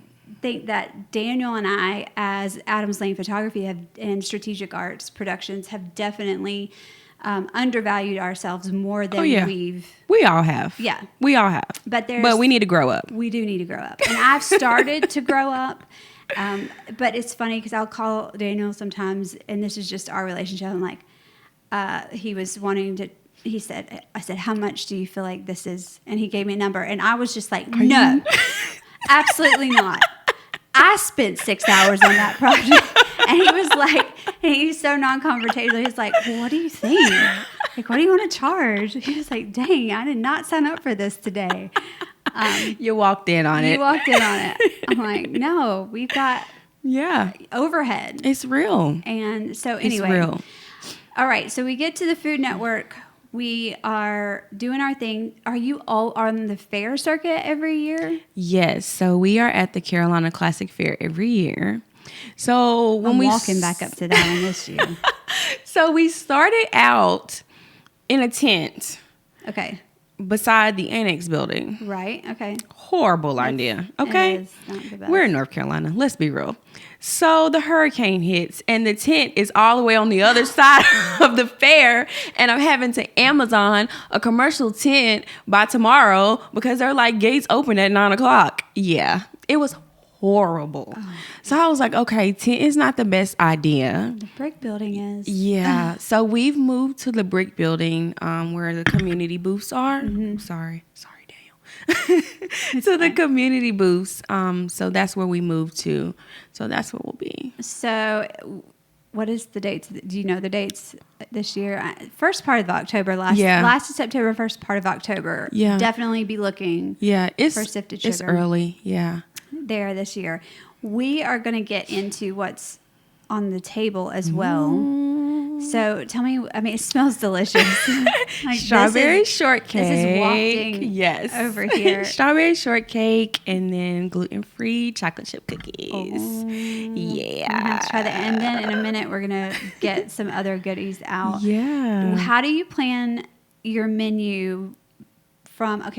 that Daniel and I, as Adams Lane Photography and Strategic Arts Productions, have definitely undervalued ourselves more than We all have. Yeah. We all have. But we need to grow up. We do need to grow up. And I've started to grow up. But it's funny because I'll call Daniel sometimes, and this is just our relationship. I'm like, he was wanting to, I said, how much do you feel like this is? And he gave me a number. And I was just like, no, absolutely not. I spent 6 hours on that project. And he was like, he's so non-confrontational. He's like, well, what do you think? Like, what do you want to charge? He was like, dang, I did not sign up for this today. You walked in on it. You walked in on it. I'm like, no, we've got overhead. It's real. And so anyway. It's real. All right. So we get to the Food Network. We are doing our thing. Are you all on the fair circuit every year? Yes. So we are at the Carolina Classic Fair every year. So when I'm walking back up to that one this year. So we started out in a tent. Okay. Beside the annex building. Right. Okay. Horrible idea. Okay. It is not the best. We're in North Carolina. Let's be real. So the hurricane hits and the tent is all the way on the other side of the fair. And I'm having to Amazon a commercial tent by tomorrow because they're like gates open at 9:00. Yeah. It was horrible. Oh. So I was like, okay, tent is not the best idea. The brick building is. Yeah. So we've moved to the brick building where the community booths are. Sorry, Daniel. To the community booths. So that's where we moved to. So that's what we'll be. So what is the dates? Do you know the dates this year? First part of October, last of September, first part of October. Yeah. Definitely be looking for Sifted Sugar. It's early. Yeah. There this year. We are going to get into what's on the table as well. So tell me, I mean, it smells delicious. Like strawberry shortcake. This is wafting over here. Strawberry shortcake and then gluten-free chocolate chip cookies. Oh, yeah. I'm going to try that. And then in a minute, we're going to get some other goodies out. Yeah. How do you plan your menu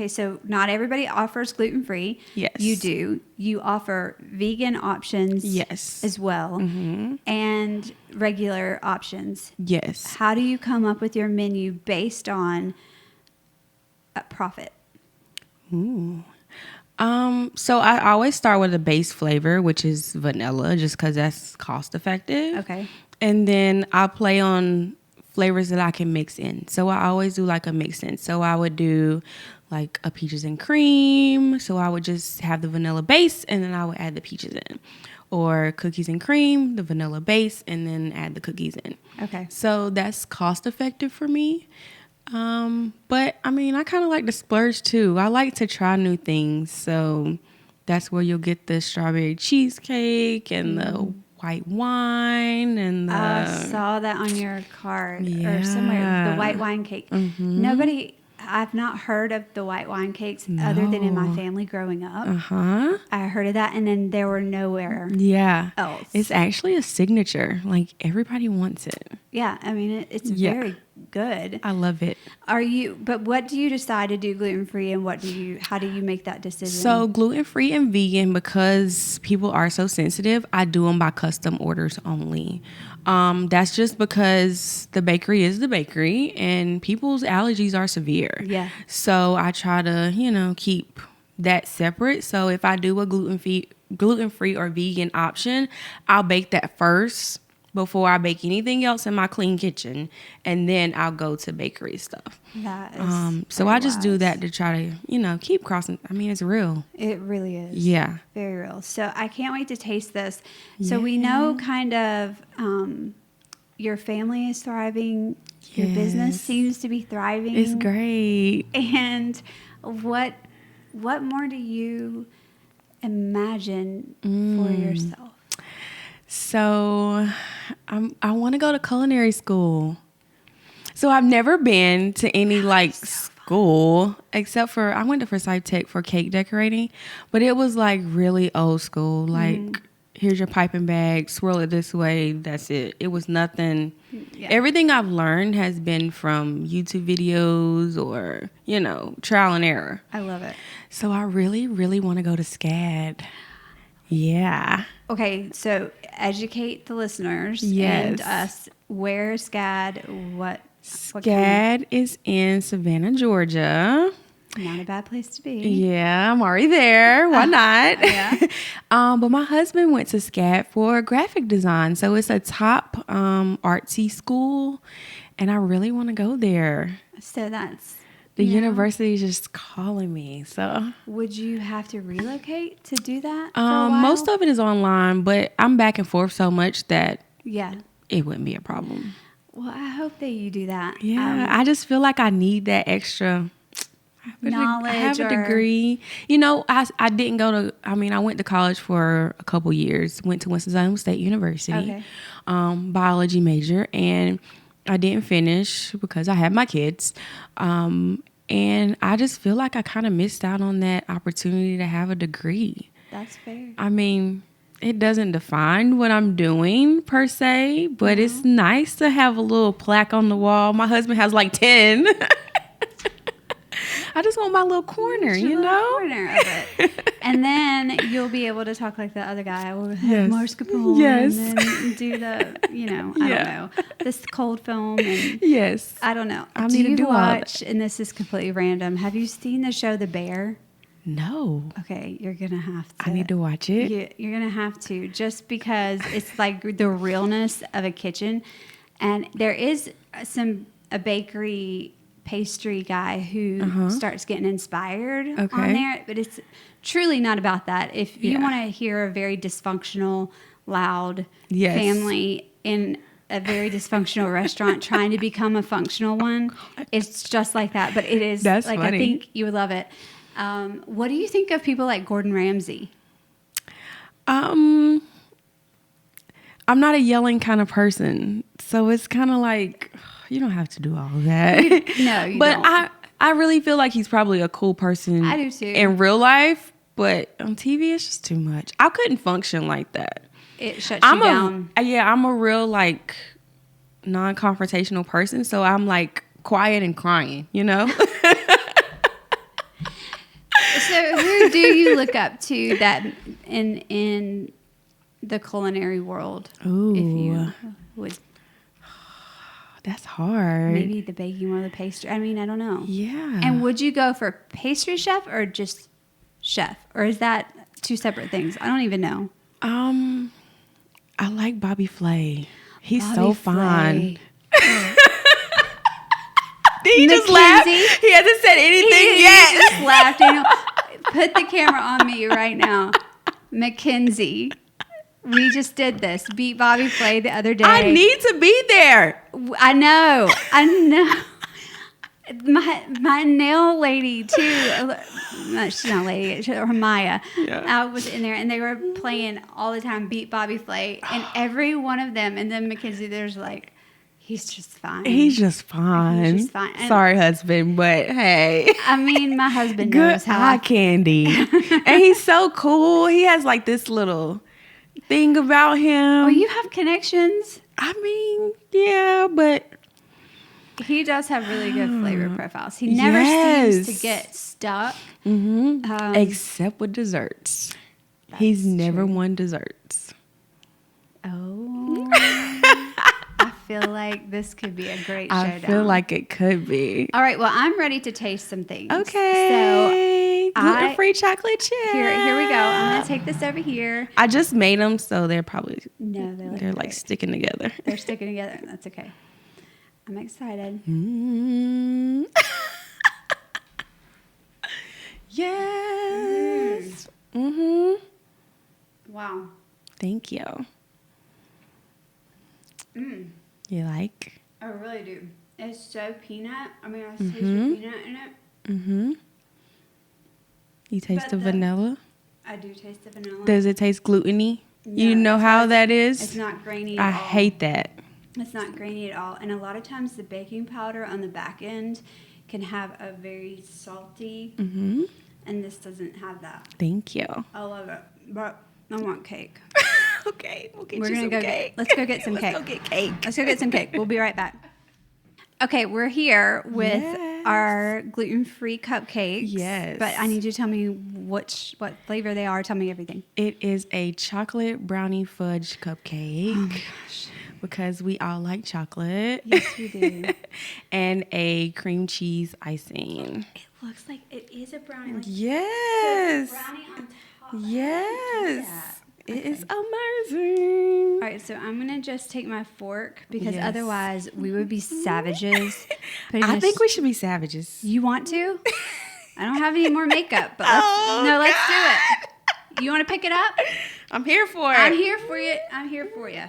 so not everybody offers gluten-free. Yes. You do. You offer vegan options. Yes. As well. And regular options. Yes. How do you come up with your menu based on a profit? Ooh. So I always start with a base flavor, which is vanilla, just because that's cost effective. Okay. And then I'll play on flavors that I can mix in. So I always do like a mix in. So I would do like a peaches and cream. So I would just have the vanilla base and then I would add the peaches in. Or cookies and cream, the vanilla base, and then add the cookies in. Okay. So that's cost effective for me. But I mean, I kind of like to splurge too. I like to try new things. So that's where you'll get the strawberry cheesecake and the white wine and the... I saw that on your card Yeah. or somewhere, the white wine cake. Mm-hmm. I've not heard of the white wine cakes other than in my family growing up. Uh-huh. I heard of that, and then there were nowhere Yeah. else. It's actually a signature. Like, everybody wants it. Yeah, I mean, it's very good. I love it. But what do you decide to do gluten-free, and how do you make that decision? So gluten-free and vegan, because people are so sensitive, I do them by custom orders only. That's just because the bakery is the bakery and people's allergies are severe. Yeah. So I try to, keep that separate. So if I do a gluten-free or vegan option, I'll bake that first before I bake anything else in my clean kitchen, and then I'll go to bakery stuff. That is so I just do that to try to, keep crossing. I mean, it's real. It really is. Yeah. Very real. So I can't wait to taste this. So we know kind of your family is thriving. Your business seems to be thriving. It's great. And what more do you imagine for yourself? So I want to go to culinary school. So I've never been to any school except for I went to Forsyth Tech for cake decorating, but it was like really old school. Like, here's your piping bag, swirl it this way. That's it. It was nothing. Yeah. Everything I've learned has been from YouTube videos or, trial and error. I love it. So I really, really want to go to SCAD. Yeah. Okay, so educate the listeners and us. Where is SCAD? What SCAD is in Savannah, Georgia. Not a bad place to be. Yeah, I'm already there. Why not? Yeah. But my husband went to SCAD for graphic design. So it's a top artsy school, and I really want to go there. So that's... The university is just calling me. So would you have to relocate to do that for a while? Most of it is online, but I'm back and forth so much that it wouldn't be a problem. Well, I hope that you do that. Yeah, I just feel like I need that extra knowledge. I have a degree. I didn't go to, I went to college for a couple years. Went to Winston State University, biology major, and I didn't finish because I had my kids. And I just feel like I kind of missed out on that opportunity to have a degree. That's fair. It doesn't define what I'm doing per se, but it's nice to have a little plaque on the wall. My husband has like 10. I just want my little corner, corner of it. And then you'll be able to talk like the other guy. We'll have mascarpone and then do the, I don't know, this cold film. And I don't know. I need to do watch, and this is completely random, have you seen the show The Bear? No. Okay, you're going to have to. I need to watch it. You're going to have to, just because it's like the realness of a kitchen. And there is a bakery pastry guy who starts getting inspired on there, but it's truly not about that. If you want to hear a very dysfunctional, loud family in a very dysfunctional restaurant trying to become a functional one, it's just like that. But it is funny. I think you would love it. What do you think of people like Gordon Ramsay? I'm not a yelling kind of person, so it's kind of like, you don't have to do all of that. No, you but don't. I really feel like he's probably a cool person. I do too. In real life, but on TV it's just too much. I couldn't function like that. It shuts you down. I'm a real non-confrontational person, so I'm like quiet and crying, So who do you look up to that in the culinary world? Ooh. If you would. That's hard. Maybe the baking or the pastry. I don't know. Yeah. And would you go for pastry chef or just chef? Or is that two separate things? I don't even know. I like Bobby Flay. He's so fun. Did he just laugh? He hasn't said anything yet. He just laughed. Put the camera on me right now. Mackenzie. We just did this. Beat Bobby Flay the other day. I need to be there. I know. My nail lady too. No, she's not a lady. Her Maya. Yeah. Was in there, and they were playing all the time. Beat Bobby Flay, and every one of them. And then Mackenzie, there's like, he's just fine. He's just fine. He's just fine. And sorry, husband, but hey. I mean, my husband Good knows how. eye candy, and he's so cool. He has like this little thing about him. Oh, you have connections. I mean, yeah, but. He does have really good flavor profiles. He never seems to get stuck. Mm-hmm. Except with desserts. He's never won desserts. Oh. I feel like this could be a great showdown. I feel like it could be. All right, well, I'm ready to taste some things. Okay. So gluten-free chocolate chip. Here we go. I'm going to take this over here. I just made them, so they're probably... No, they're like sticking together. They're sticking together. That's okay. I'm excited. Yes. Mm-hmm. Wow. Thank you. You like? I really do. It's so peanut. I mean, I taste the peanut in it. Mm-hmm. You taste the vanilla? I do taste the vanilla. Does it taste gluten-y? No, you know how that is? It's not grainy at all. I hate that. It's not grainy at all. And a lot of times the baking powder on the back end can have a very salty, and this doesn't have that. Thank you. I love it. But I want cake. Okay, we'll get We're you gonna some go cake. let's go get some cake. Let's go get cake. Let's go get some cake. We'll be right back. Okay, we're here with our gluten-free cupcakes. Yes. But I need you to tell me what flavor they are. Tell me everything. It is a chocolate brownie fudge cupcake. Oh my gosh. Because we all like chocolate. Yes, we do. And a cream cheese icing. It looks like it is a brownie. Like Yes. brownie on top. Yes. It is amazing. All right, so I'm going to just take my fork because Yes. otherwise we would be savages. I think we should be savages. You want to? I don't have any more makeup, but let's do it. You want to pick it up? I'm here for it. I'm here for you. I'm here for you.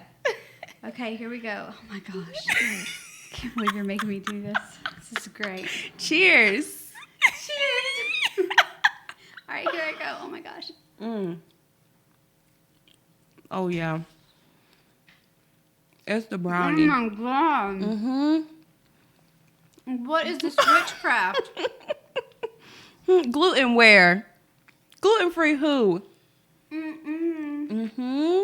Okay, here we go. Oh my gosh. I can't believe you're making me do this. This is great. Cheers. Cheers. All right, here I go. Oh my gosh. Oh, yeah. It's the brownie. Oh my God. Mm-hmm. What is this witchcraft? Gluten where? Gluten-free who? Mm-hmm.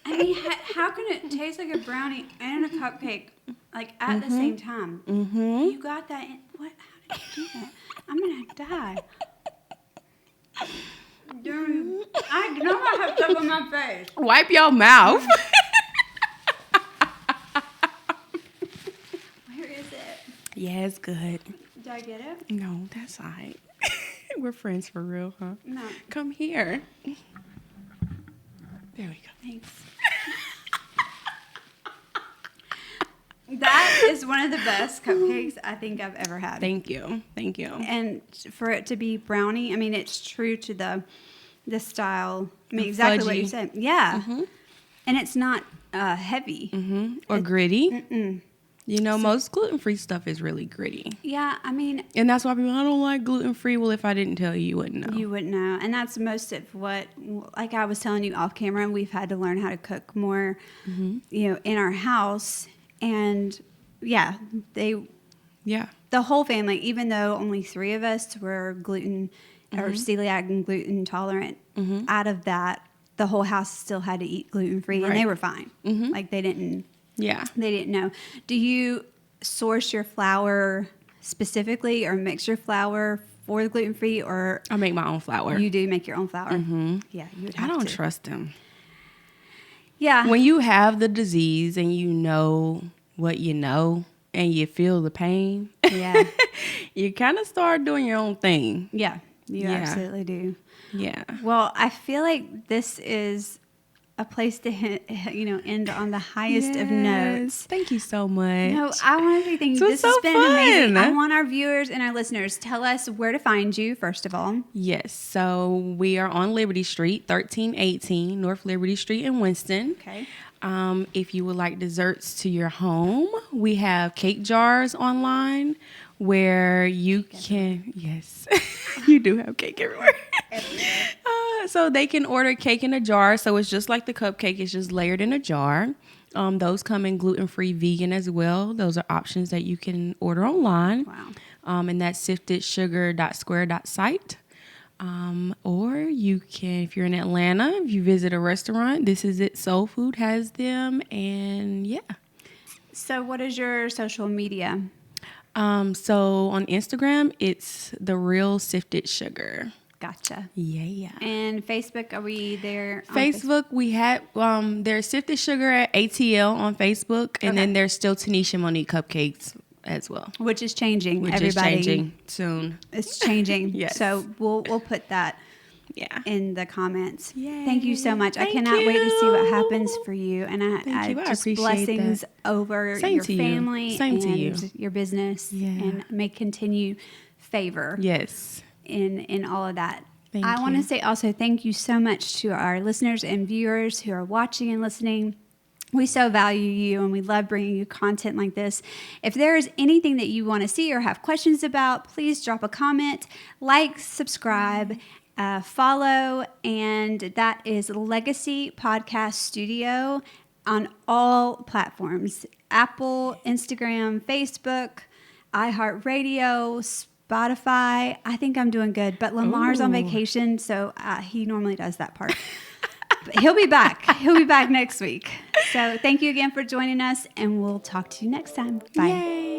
I mean, how can it taste like a brownie and a cupcake, like, at the same time? You got that in... What? How did you do that? I'm going to die. Dude, I know I have stuff on my face. Wipe your mouth. Where is it? Yeah, it's good. Did I get it? No, that's all right. We're friends for real, huh? No. Come here. There we go. Thanks. That is one of the best cupcakes I think I've ever had. Thank you. Thank you. And for it to be brownie, I mean, it's true to the style. I mean, exactly what you said. Yeah. And it's not heavy. Or gritty. You know, most gluten-free stuff is really gritty. Yeah, I mean... And that's why people, I don't like gluten-free. Well, if I didn't tell you, you wouldn't know. You wouldn't know. And that's most of what, like I was telling you off camera, we've had to learn how to cook more, you know, in our house. And, yeah, the whole family, even though only 3 of us were gluten or celiac and gluten tolerant, out of that, the whole house still had to eat gluten-free, and they were fine. Like, they didn't... Yeah. They didn't know. Do you source your flour specifically or mix your flour for the gluten-free, or... I make my own flour. You do make your own flour? Yeah, you would have I don't to. trust them. Yeah. When you have the disease and you know what you know and you feel the pain, you kind of start doing your own thing. Yeah, you absolutely do. Yeah. Well, I feel like this is a place to end on the highest of notes. Thank you so much. No, I want to thank you. This has been amazing. I want our viewers and our listeners, tell us where to find you, first of all. Yes. So we are on Liberty Street, 1318 North Liberty Street in Winston. Okay. If you would like desserts to your home, we have cake jars online where you can, yes, you do have cake everywhere. So they can order cake in a jar. So it's just like the cupcake. It's just layered in a jar. Those come in gluten-free, vegan as well. Those are options that you can order online. Wow. And that's siftedsugar.square.site. Or you can, if you're in Atlanta, if you visit a restaurant, This Is It Soul Food has them. And yeah. So what is your social media? So on Instagram, it's The Real Sifted Sugar. Gotcha. Yeah. And Facebook, are we there? On Facebook, we had, there's Sifted Sugar at ATL on Facebook. And then there's still Tanisha Monique Cupcakes as well. Which is changing. Which Everybody, is changing soon. It's changing. Yes. So we'll put that in the comments. Yay. Thank you so much. I Thank cannot wait to see what you. happens for you. And I just appreciate blessings that. over Same your to you. family Same and to you. your business. Yeah. And may continue favor Yes. in all of that. Thank I want to you. say also thank you so much to our listeners and viewers who are watching and listening. We so value you, and we love bringing you content like this. If there is anything that you want to see or have questions about, please drop a comment, like, subscribe, follow, and that is Legacy Podcast Studio on all platforms: Apple, Instagram, Facebook, iHeartRadio, Spotify. I think I'm doing good, but Lamar's on vacation, so he normally does that part. But he'll be back. He'll be back next week. So thank you again for joining us, and we'll talk to you next time. Bye. Yay.